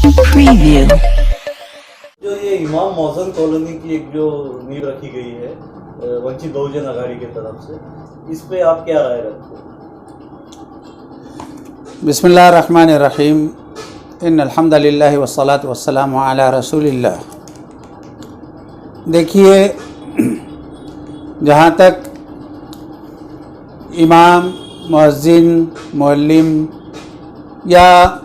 Preview. जो ये इमाम मौज़न कॉलोनी की एक जो नींव रखी गई है वंचित बहुजन आघाड़ी की तरफ से, इस पे आप क्या राय रखते हैं? बिस्मिल्लाहिर्रहमानिर्रहीम। इन्नल हम्दुलिल्लाहि वस्सलातु वस्सलामु अला रसूलिल्लाह। देखिए, जहाँ तक इमाम, मुअज्जिन, मुअल्लिम या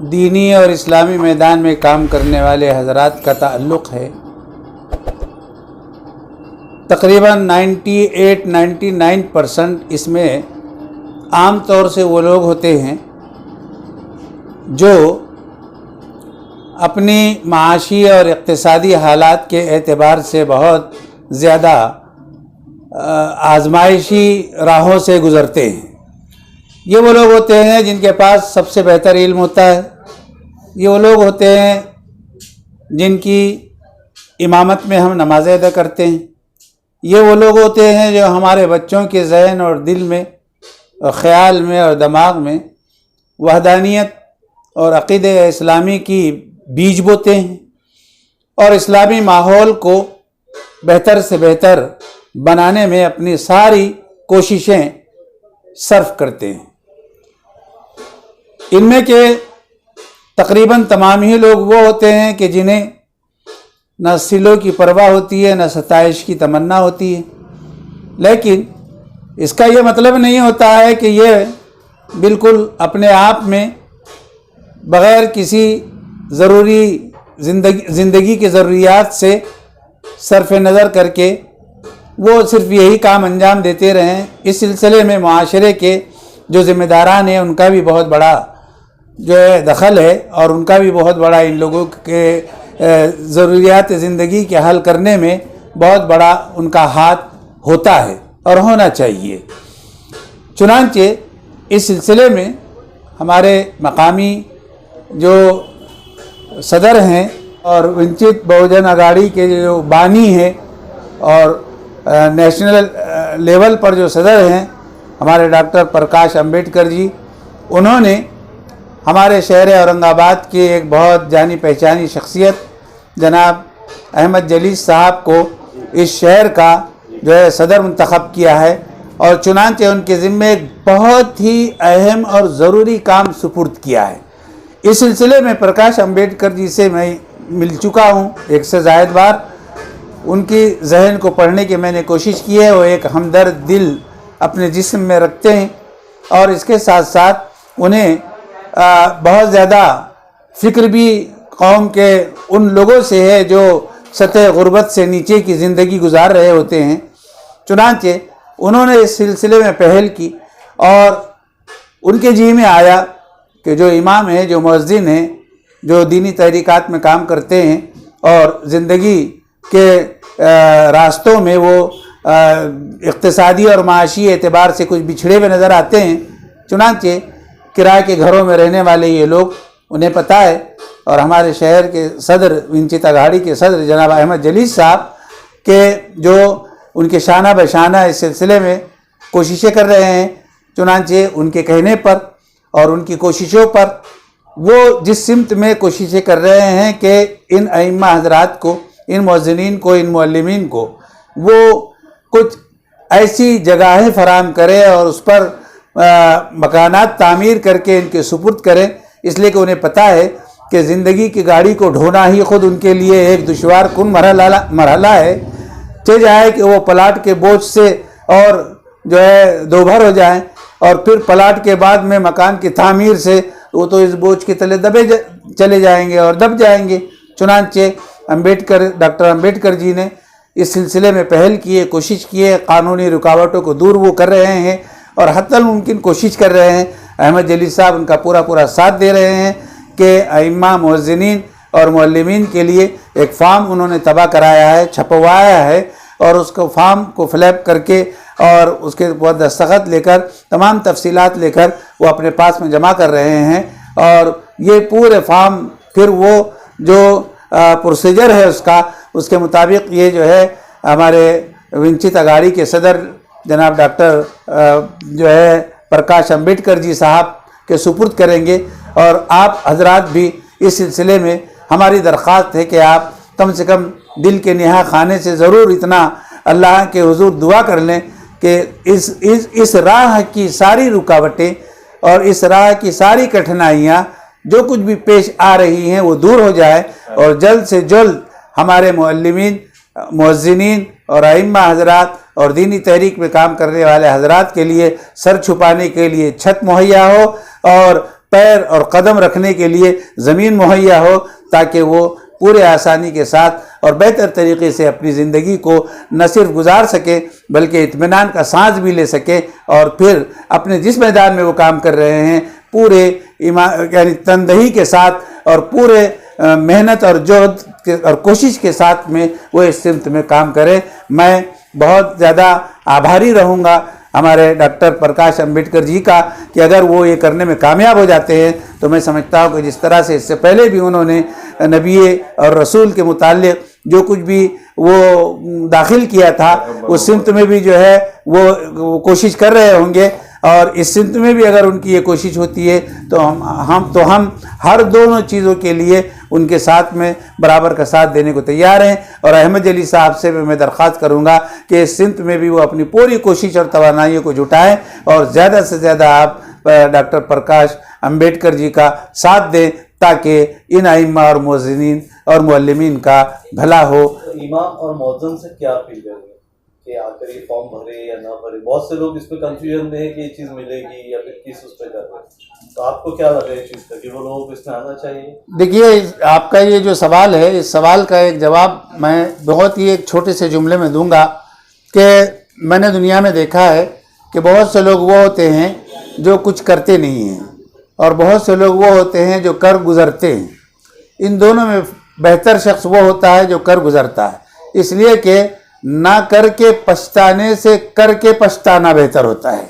दीनी और इस्लामी मैदान में काम करने वाले हज़रात का ताल्लुक़ है, तकरीबन 98-99% इसमें आम तौर से वो लोग होते हैं जो अपनी माशी और इक़्तिसादी हालात के एतबार से बहुत ज़्यादा आज़माइशी राहों से गुज़रते हैं। ये वो लोग होते हैं जिनके पास सबसे बेहतर इल्म होता है। ये वो लोग होते हैं जिनकी इमामत में हम नमाज़ें अदा करते हैं। ये वो लोग होते हैं जो हमारे बच्चों के ज़हन और दिल में और ख़याल में और दिमाग में वहदानियत और अक़ीदे इस्लामी की बीज बोते हैं और इस्लामी माहौल को बेहतर से बेहतर बनाने में अपनी सारी कोशिशें सर्फ करते हैं। इनमें के तकरीबन तमाम ही लोग वो होते हैं कि जिन्हें न सिलों की परवाह होती है, न सताइश की तमन्ना होती है, लेकिन इसका ये मतलब नहीं होता है कि ये बिल्कुल अपने आप में बग़ैर किसी ज़रूरी ज़िंदगी के ज़रूरियात से सरफ़ नज़र करके वो सिर्फ़ यही काम अंजाम देते रहें। इस सिलसिले में मुआशरे के जो ज़िम्मेदारान हैं उनका भी बहुत बड़ा जो है दखल है और उनका भी बहुत बड़ा इन लोगों के ज़रूरियात ज़िंदगी के हल करने में बहुत बड़ा उनका हाथ होता है और होना चाहिए। चुनांचे इस सिलसिले में हमारे मकामी जो सदर हैं और वंचित बहुजन आघाड़ी के जो बानी हैं और नेशनल लेवल पर जो सदर हैं हमारे डॉक्टर प्रकाश अंबेडकर जी, उन्होंने हमारे शहर औरंगाबाद के एक बहुत जानी पहचानी शख्सियत जनाब अहमद जलील साहब को इस शहर का जो है सदर मुंतखब किया है और चुनांचे उनके ज़िम्मे एक बहुत ही अहम और ज़रूरी काम सुपुर्द किया है। इस सिलसिले में प्रकाश अंबेडकर जी से मैं मिल चुका हूँ एक से ज़ायद बार। उनकी ज़हन को पढ़ने की मैंने कोशिश की है। वो एक हमदर्द दिल अपने जिस्म में रखते हैं और इसके साथ साथ उन्हें बहुत ज़्यादा फ़िक्र भी कौम के उन लोगों से है जो सतह गुर्बत से नीचे की ज़िंदगी गुजार रहे होते हैं। चुनांचे उन्होंने इस सिलसिले में पहल की और उनके जी में आया कि जो इमाम है, जो मुअज्जिन है, जो दीनी तहरीकात में काम करते हैं और ज़िंदगी के रास्तों में वो इक़्तिसादी और माशी एतबार से कुछ बिछड़े हुए नज़र आते हैं। चुनांचे किराए के घरों में रहने वाले ये लोग, उन्हें पता है और हमारे शहर के सदर वंचित आघाड़ी के सदर जनाब अहमद जलील साहब के जो उनके शाना बशाना इस सिलसिले में कोशिशें कर रहे हैं। चुनांचे उनके कहने पर और उनकी कोशिशों पर वो जिस सिमत में कोशिशें कर रहे हैं कि इन अइम्मा हज़रात को, इन मुअज्जिनीन को, इन मुअल्लिमीन को वो कुछ ऐसी जगहें फराहम करें और उस पर मकानात तामीर करके इनके सुपुर्द करें, इसलिए कि उन्हें पता है कि ज़िंदगी की गाड़ी को ढोना ही ख़ुद उनके लिए एक दुश्वार कुन मरहला है। चाहे जाए कि वो प्लाट के बोझ से और जो है दोभर हो जाएं और फिर प्लाट के बाद में मकान की तामीर से वो तो इस बोझ के तले चले जाएंगे और दब जाएंगे। चुनांचे डॉक्टर अंबेडकर जी ने इस सिलसिले में पहल की है, कोशिश की है, क़ानूनी रुकावटों को दूर वो कर रहे हैं और हत्तल मुमकिन कोशिश कर रहे हैं। अहमद जलील साहब उनका पूरा साथ दे रहे हैं कि अइम्मा, मुअज्जिनीन और मुअल्लिमीन के लिए एक फॉर्म उन्होंने तबाह कराया है, छपवाया है और उसको फॉर्म को फिलअप करके और उसके ऊपर दस्तखत लेकर तमाम तफसीलात लेकर वो अपने पास में जमा कर रहे हैं और ये पूरे फॉर्म फिर वो जो प्रोसीजर है उसके मुताबिक ये जो है हमारे वंचित आघाड़ी के सदर जनाब डॉक्टर जो है प्रकाश अंबेडकर जी साहब के सुपुर्द करेंगे और आप हजरात भी اس سلسلے میں ہماری درخواست ہے کہ آپ کم سے کم دل کے نہا خانے سے ضرور اتنا اللہ کے حضور دعا کر لیں کہ اس راہ کی ساری رکاوٹیں اور اس راہ کی ساری کٹھنائیاں جو کچھ بھی پیش آ رہی ہیں وہ دور ہو جائے، اور جلد سے جلد ہمارے معلمین، مؤذنین اور ائمہ حضرات اور دینی تحریک میں کام کرنے والے حضرات کے لیے سر چھپانے کے لیے چھت مہیا ہو اور پیر اور قدم رکھنے کے لیے زمین مہیا ہو، تاکہ وہ پورے آسانی کے ساتھ اور بہتر طریقے سے اپنی زندگی کو نہ صرف گزار سکے بلکہ اطمینان کا سانس بھی لے سکے، اور پھر اپنے جس میدان میں وہ کام کر رہے ہیں پورے یعنی تندہی کے ساتھ اور پورے محنت اور جہد اور کوشش کے ساتھ میں وہ اس سمت میں کام کرے۔ میں بہت زیادہ آبھاری رہوں گا ہمارے ڈاکٹر پرکاش امبیڈکر جی کا کہ اگر وہ یہ کرنے میں کامیاب ہو جاتے ہیں تو میں سمجھتا ہوں کہ جس طرح سے اس سے پہلے بھی انہوں نے نبی اور رسول کے متعلق جو کچھ بھی وہ داخل کیا تھا اس سمت میں بھی جو ہے وہ کوشش کر رہے ہوں گے، اور اس سمت میں بھی اگر ان کی یہ کوشش ہوتی ہے تو ہم ہر دونوں چیزوں کے لیے ان کے ساتھ میں برابر کا ساتھ دینے کو تیار ہیں۔ اور احمد علی صاحب سے میں درخواست کروں گا کہ اس سمت میں بھی وہ اپنی پوری کوشش اور توانائیوں کو جٹائیں اور زیادہ سے زیادہ آپ ڈاکٹر پرکاش امبیڈکر جی کا ساتھ دیں تاکہ ان ائمہ اور مؤذنین اور معلمین کا بھلا ہو۔ امام اور مؤذن سے کیا اپیل کریں گے کہ آ کر یہ فارم بھرے یا نہ بھرے؟ بہت سے لوگ اس پہ کنفیوژن میں ہے کہ یہ چیز ملے گی یا پھر کس اس پہ کر رہے ہیں، تو آپ کو کیا لگا اس چیز کا کہ وہ لوگوں کو اس میں آنا چاہیے؟ دیکھیے، آپ کا یہ جو سوال ہے اس سوال کا ایک جواب میں بہت ہی ایک چھوٹے سے جملے میں دوں گا کہ میں نے دنیا میں دیکھا ہے کہ بہت سے لوگ وہ ہوتے ہیں جو کچھ کرتے نہیں ہیں، اور بہت سے لوگ وہ ہوتے ہیں جو کر گزرتے ہیں۔ ان دونوں میں بہتر شخص وہ ہوتا ہے جو کر گزرتا ہے، اس لیے کہ نہ کر کے پچھتانے سے کر کے پچھتانا بہتر ہوتا ہے۔